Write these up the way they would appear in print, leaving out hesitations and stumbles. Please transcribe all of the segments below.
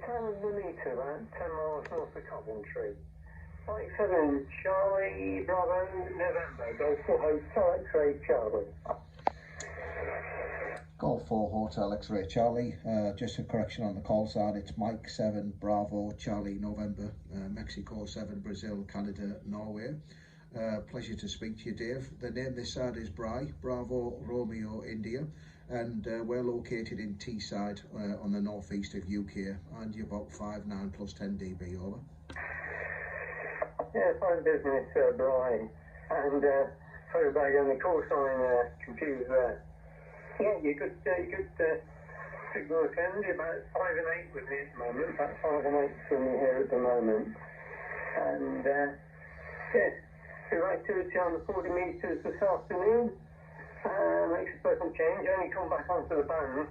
town of Nuneaton, about 10 miles north of Coventry. Mike 7 Charlie Bravo November, Golf 4 Hotel X-Ray Charlie. Golf 4 Hotel X-Ray Charlie, just a correction on the call side, it's Mike 7 Bravo Charlie November, Mexico 7 Brazil Canada Norway. Pleasure to speak to you, Dave. The name this side is Bravo Romeo India, and we're located in Teesside on the northeast of UK, and you're about 5'9" plus 10 dB, over. Yeah, fine business, Brian, and photo bag on the call sign confused there. Yeah, you could signal attend, about 5 and 8 with me at the moment, about 5 and 8 from me here at the moment, and yeah. Two activity on the 40 metres this afternoon. Makes a pleasant change. Only come back onto the band.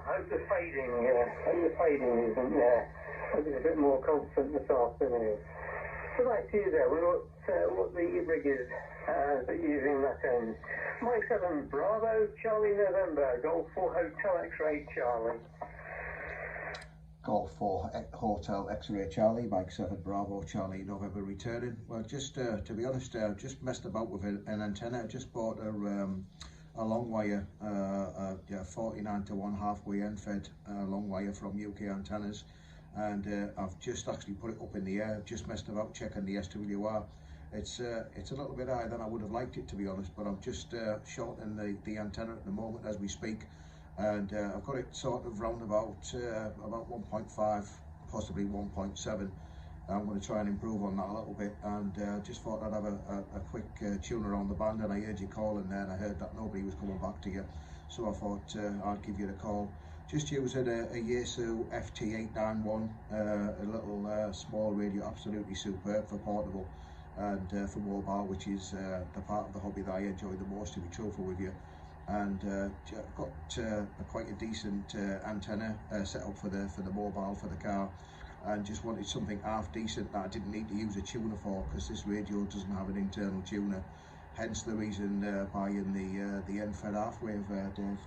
Hope the fading isn't there. I'll be a bit more confident this afternoon. So back to you there. What the rig is that you're using that end. Mike 7 Bravo Charlie November Golf 4 Hotel X-Ray Charlie. Golf 4 Hotel X-Ray Charlie, Mike 7 Bravo Charlie November returning. Well, just to be honest, just messed about with an antenna. I just bought a long wire, 49 to 1 halfway end fed long wire from UK Antennas, and I've just actually put it up in the air. Just messed about checking the SWR. It's a little bit higher than I would have liked it, to be honest, but I'm just shortening the antenna at the moment as we speak. And I've got it sort of round about 1.5, possibly 1.7. I'm going to try and improve on that a little bit, and just thought I'd have a quick tune around the band, and I heard you calling there, and I heard that nobody was coming back to you, so I thought I'd give you the call. Just using a Yaesu FT891, a little small radio, absolutely superb for portable and for mobile, which is the part of the hobby that I enjoy the most, to be truthful with you. And got quite a decent antenna set up for the mobile, for the car, and just wanted something half decent that I didn't need to use a tuner for, because this radio doesn't have an internal tuner, hence the reason buying the end-fed half-wave, Dave.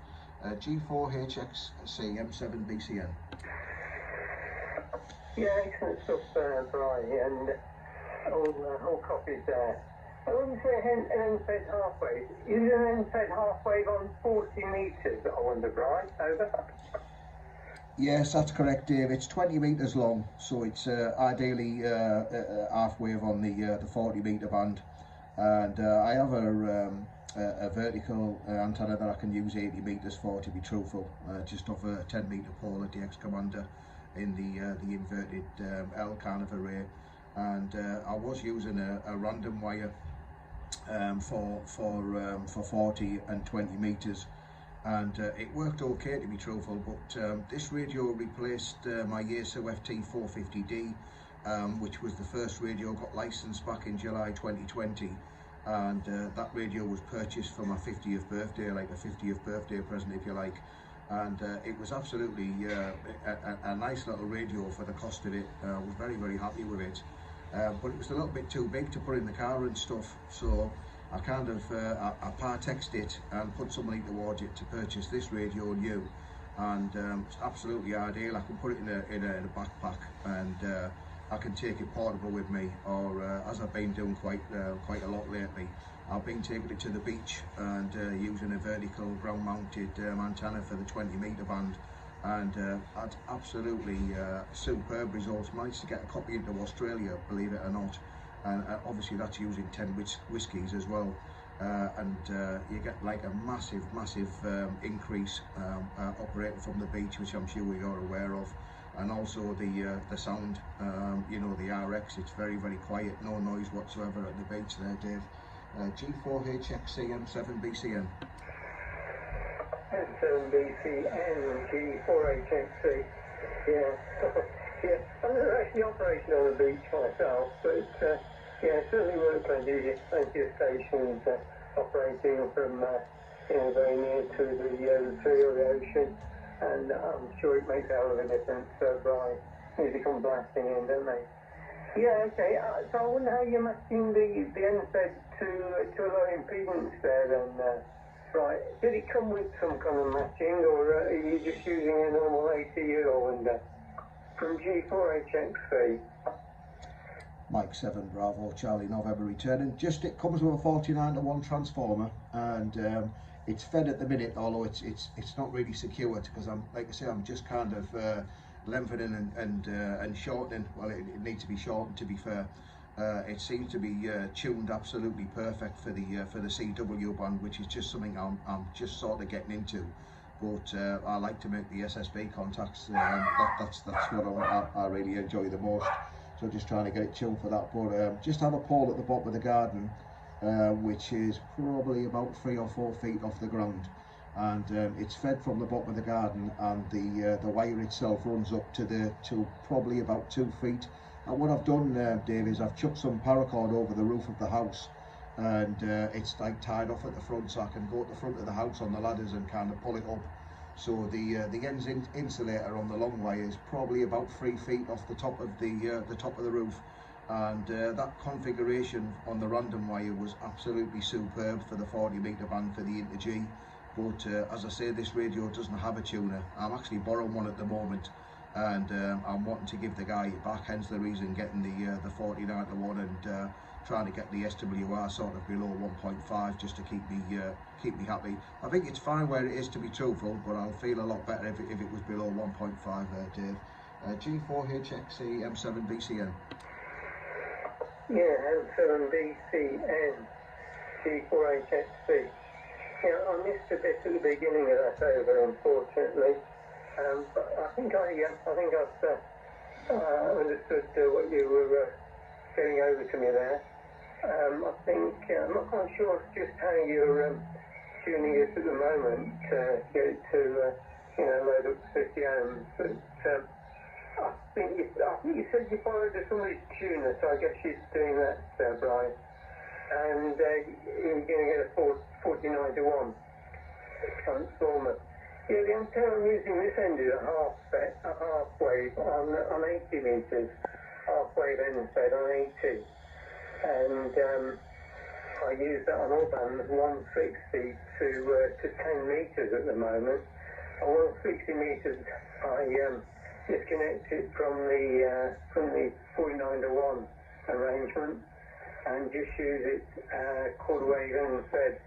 G4HXC M7 BCN. Yeah, excellent stuff, Brian, and all copies there. When you say an end-fed half-wave, is it an end-fed half-wave on 40 metres, I wonder, Brian? Over? Yes, that's correct, Dave. It's 20 metres long, so it's ideally half-wave on the 40 metre band. And I have a vertical antenna that I can use 80 metres for, to be truthful, just off a 10 metre pole at the X-Commander in the inverted L kind of array. And I was using a random wire for 40 and 20 metres, and it worked okay, to be truthful, but this radio replaced my Yaesu FT450D, which was the first radio I got licensed back in July 2020, and that radio was purchased for my 50th birthday, like a 50th birthday present, if you like. And it was absolutely a nice little radio for the cost of it. I was very, very happy with it. But it was a little bit too big to put in the car and stuff, so I kind of I part-texted it and put some money towards it to purchase this radio new, and it's absolutely ideal. I can put it in a backpack, and I can take it portable with me, or as I've been doing quite a lot lately, I've been taking it to the beach and using a vertical ground-mounted antenna for the 20 metre band. And had absolutely superb results. Managed to get a copy into Australia, believe it or not, and obviously that's using 10 whiskies as well, and you get like a massive increase operating from the beach, which I'm sure you're aware of. And also the sound, you know, the RX, it's very, very quiet, no noise whatsoever at the beach there, Dave. G4HXC M7 BCN. M7 BCN G4HXC. Yeah. Yeah. I'm not actually operating on the beach myself, but yeah, certainly work plenty of stations operating from very near to the sea or the ocean, and I'm sure it makes a hell of a difference. So Brian, music come blasting in, don't they? Yeah, okay. So I wonder how you're matching the end-fed to a low impedance there then. Right, did it come with some kind of matching, or are you just using a normal ATU, I wonder? from G4HXC. Mike 7 Bravo Charlie November returning. Just it comes with a 49-to-1 transformer, and it's fed at the minute, although it's not really secured, because I'm, like I say, I'm just kind of lengthening and shortening. Well, it needs to be shortened, to be fair. It seems to be tuned absolutely perfect for the CW band, which is just something I'm just sort of getting into. But I like to make the SSB contacts. That's what I really enjoy the most. So just trying to get it tuned for that. But just have a pole at the bottom of the garden, which is probably about 3 or 4 feet off the ground, and it's fed from the bottom of the garden, and the wire itself runs up to probably about 2 feet. And what I've done, Dave, is I've chucked some paracord over the roof of the house, and it's like tied off at the front, so I can go at the front of the house on the ladders and kind of pull it up. So the ends insulator on the long wire is probably about 3 feet off the top of the roof, and that configuration on the random wire was absolutely superb for the 40-meter band for the Inter G. But as I say, this radio doesn't have a tuner. I'm actually borrowing one at the moment, and I'm wanting to give the guy it back, hence the reason getting the 49-to-1 and trying to get the SWR sort of below 1.5 just to keep me happy. I think it's fine where it is, to be truthful, but I'll feel a lot better if it was below 1.5 Dave. G4HXC M7BCN. Yeah, M7BCN, G4HXC. Yeah, I missed a bit at the beginning of that over, unfortunately. But I think I've understood what you were getting over to me there. I think I'm not quite sure just how you're tuning it at the moment to get it to load up to 50 ohms. But I think you said you borrowed somebody's tuner, so I guess she's doing that, Brian. And you're going to get a 49-to-1 transformer. Yeah, the antenna I'm using this end is a half wave on 80 meters, half wave end fed on 80, and I use that on all bands 160 to 10 meters at the moment. On 160 meters, I disconnect it from the 49-to-1 arrangement and just use it quarter wave end fed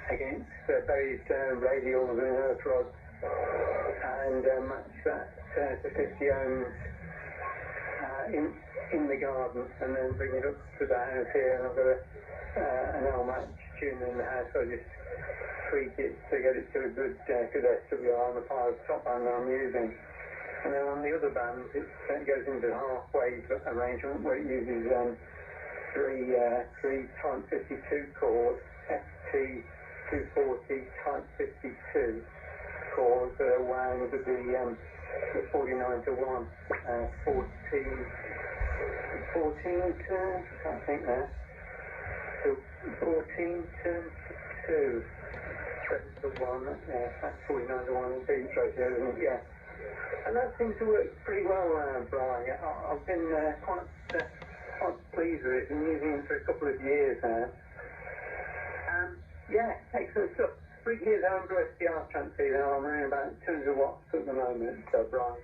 against buried radials and earth rods, and match that to 50 ohms in the garden, and then bring it up to the house here. And I've got an L-match tuner in the house, so I just tweak it to get it to a good SWR on the top band that I'm using. And then on the other bands, it goes into half wave arrangement where it uses three type 52 cores, FT 240 type 52 cores that are wound with the 49-to-1, 14 turns, I think there. So 14 turns to 2. That's the one, that's 49-to-1 beat ratio, isn't it? Yeah. And that seems to work pretty well, Brian. I've been quite pleased with it, and using it for a couple of years now. Yeah, excellent stuff. 3 years under SDR transceiver, I'm running about 200 watts at the moment, Brian.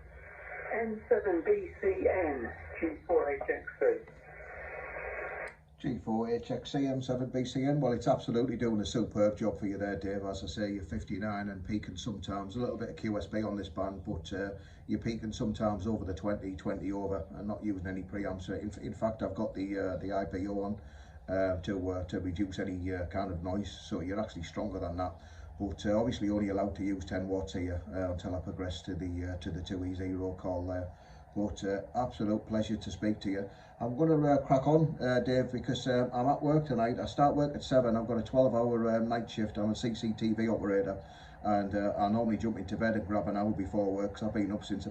M7BCN, G4HXC. G4HXC M7BCN. Well, it's absolutely doing a superb job for you there, Dave. As I say, you're 59 and peaking sometimes. A little bit of QSB on this band, but you're peaking sometimes over the 20 over, and not using any preamps. In fact, I've got the IPO on to reduce any kind of noise, so you're actually stronger than that. But obviously only allowed to use 10 watts here until I progress to the 2E0 call there. But absolute pleasure to speak to you. I'm going to crack on, Dave, because I'm at work tonight. I start work at 7. I've got a 12-hour night shift. I'm a CCTV operator, and I normally jump into bed and grab an hour before work, because I've been up since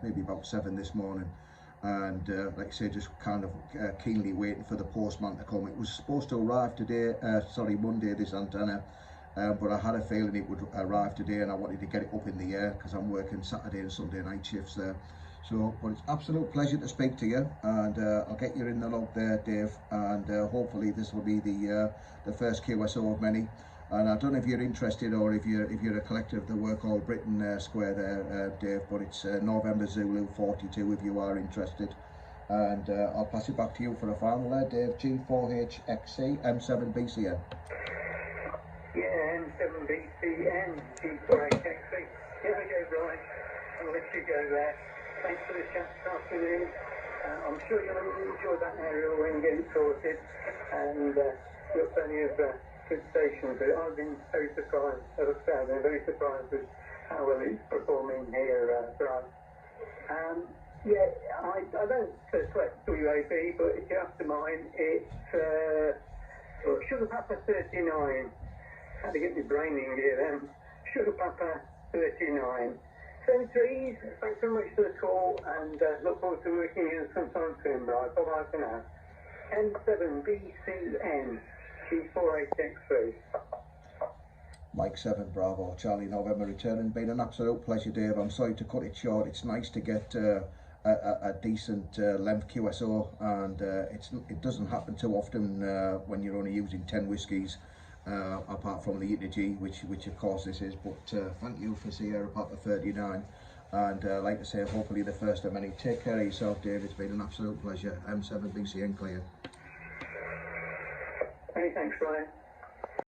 maybe about 7 this morning. And like I say, just kind of keenly waiting for the postman to come. It was supposed to arrive today, Monday, this antenna, but I had a feeling it would arrive today, and I wanted to get it up in the air because I'm working Saturday and Sunday night shifts there. So, but it's absolute pleasure to speak to you, and I'll get you in the log there, Dave, and hopefully this will be the first QSO of many. And I don't know if you're interested or if you're a collector of the work all Britain square there, Dave, but it's November Zulu 42 if you are interested. And I'll pass it back to you for a final there, Dave G4HXC M7BCN. Yeah, M7BCN G4HXC. Here we go, Brian. I'll let you go there. Thanks for the chat this afternoon. I'm sure you'll enjoy that area when you get it sorted. And you've got plenty of good stations. But I've been very surprised. As I said, I've been very surprised with how well it's performing here, Brian. Yeah, I don't select WAB, but if you're after mine, it's Sugar Papa 39. Had to get my brain in gear then. Sugar Papa 39. 73s, thanks very much for the call, and look forward to working in sometime soon, right? Bye-bye for now. M7BCN G4HXC. Mike 7 Bravo Charlie November returning. Been an absolute pleasure, Dave. I'm sorry to cut it short. It's nice to get a decent length QSO, and it doesn't happen too often when you're only using 10 whiskies, apart from the Inter G, which of course this is. But thank you for Sierra Papa 39, and like I say, hopefully the first of many. Take care of yourself, Dave. It's been an absolute pleasure. M7BCN clear. Many thanks, Ryan.